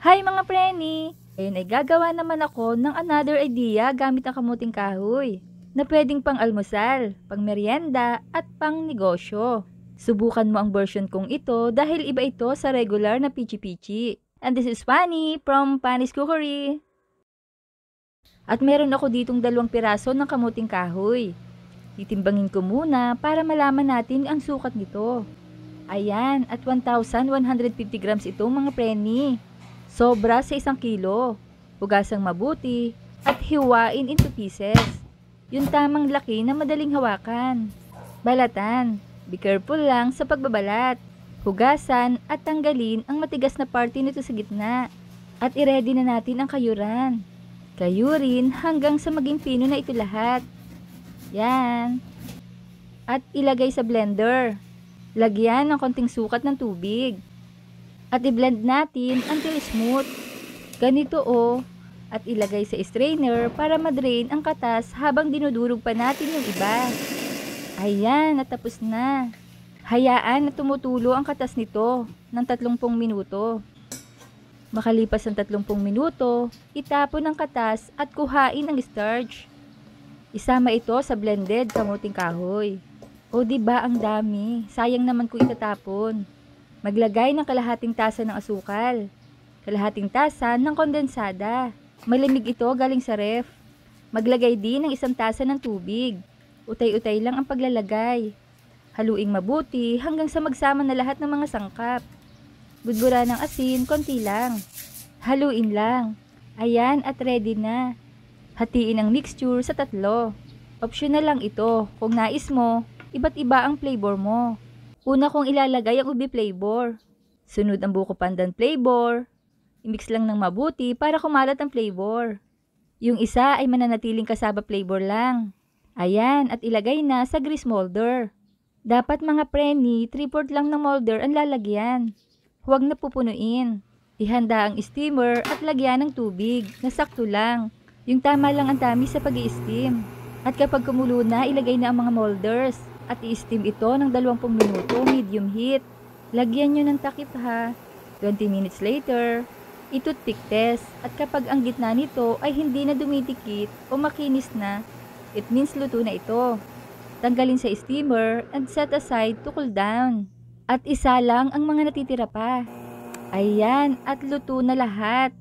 Hi mga preni! Ngayon ay gagawa naman ako ng another idea gamit ang kamuting kahoy na pwedeng pang almusal, pang merienda at pang negosyo. Subukan mo ang version kong ito dahil iba ito sa regular na pichi-pichi. And this is Fanny from Fanny's Cookery. At meron ako ditong 2 piraso ng kamuting kahoy. Titimbangin ko muna para malaman natin ang sukat nito. Ayan, at 1,150 grams itong mga preni. Sobra sa 1 kilo. Hugasang mabuti at hiwain into pieces. Yung tamang laki na madaling hawakan. Balatan. Be careful lang sa pagbabalat. Hugasan at tanggalin ang matigas na parte nito sa gitna. At i-ready na natin ang kayuran. Kayurin hanggang sa maging pino na ito lahat. Yan. At ilagay sa blender. Lagyan ng konting sukat ng tubig. At i-blend natin until smooth. Ganito At ilagay sa strainer para madrain ang katas habang dinudurog pa natin yung iba. Ayan, natapos na. Hayaan na tumutulo ang katas nito ng 30 minuto. Makalipas ang 30 minuto, itapon ang katas at kuhain ang starch. Isama ito sa blended kamuting kahoy. O diba ang dami? Sayang naman kung itatapon. Maglagay ng kalahating tasa ng asukal. Kalahating tasa ng kondensada. Malamig ito galing sa ref. Maglagay din ng 1 tasa ng tubig. Utay-utay lang ang paglalagay. Haluing mabuti hanggang sa magsama na lahat ng mga sangkap. Budbura ng asin, konti lang. Haluin lang. Ayan at ready na. Hatiin ang mixture sa 3. Optional lang ito. Kung nais mo, iba't iba ang flavor mo. Una kong ilalagay ang ubi flavor. Sunod ang buko pandan flavor. I-mix lang ng mabuti para kumalat ang flavor. Yung isa ay mananatiling kasaba flavor lang. Ayan, at ilagay na sa grease molder. Dapat mga preni, 3/4 lang ng molder ang lalagyan. Huwag na pupunuin. Ihanda ang steamer at lagyan ng tubig na sakto lang. Yung tama lang ang tamis sa pag-i-steam. At kapag kumulo na, ilagay na ang mga molders. At i-steam ito ng 20 minuto medium heat. Lagyan nyo ng takip ha. 20 minutes later, i-toothpick test. At kapag ang gitna nito ay hindi na dumidikit o makinis na, it means luto na ito. Tanggalin sa steamer and set aside to cool down. At isa lang ang mga natitira pa. Ayan, at luto na lahat.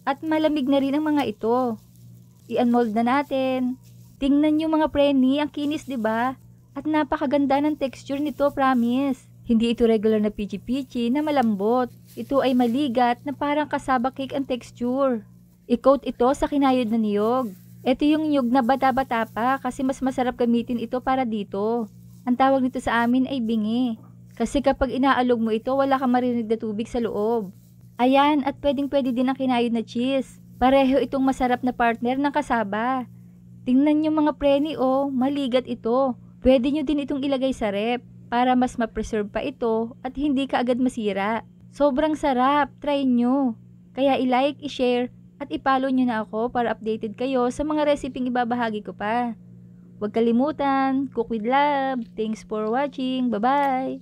At malamig na rin ang mga ito. I-unmold na natin. Tingnan nyo mga preni, ang kinis 'di ba? At napakaganda ng texture nito, promise. Hindi ito regular na pichi-pichi na malambot. Ito ay maligat na parang kasaba cake ang texture. I-coat ito sa kinayod na niyog. Ito yung niyog na bata-bata pa kasi mas masarap gamitin ito para dito. Ang tawag nito sa amin ay bingi. Kasi kapag inaalog mo ito, wala kang marinig na tubig sa loob. Ayan, at pwedeng-pwede din ang kinayod na cheese. Pareho itong masarap na partner ng kasaba. Tingnan nyo mga preni maligat ito. Pwede nyo din itong ilagay sa rep para mas ma-preserve pa ito at hindi ka agad masira. Sobrang sarap, try nyo. Kaya i-like, i-share at i-follow nyo na ako para updated kayo sa mga reseping ibabahagi ko pa. Huwag kalimutan, cook with love. Thanks for watching. Bye-bye!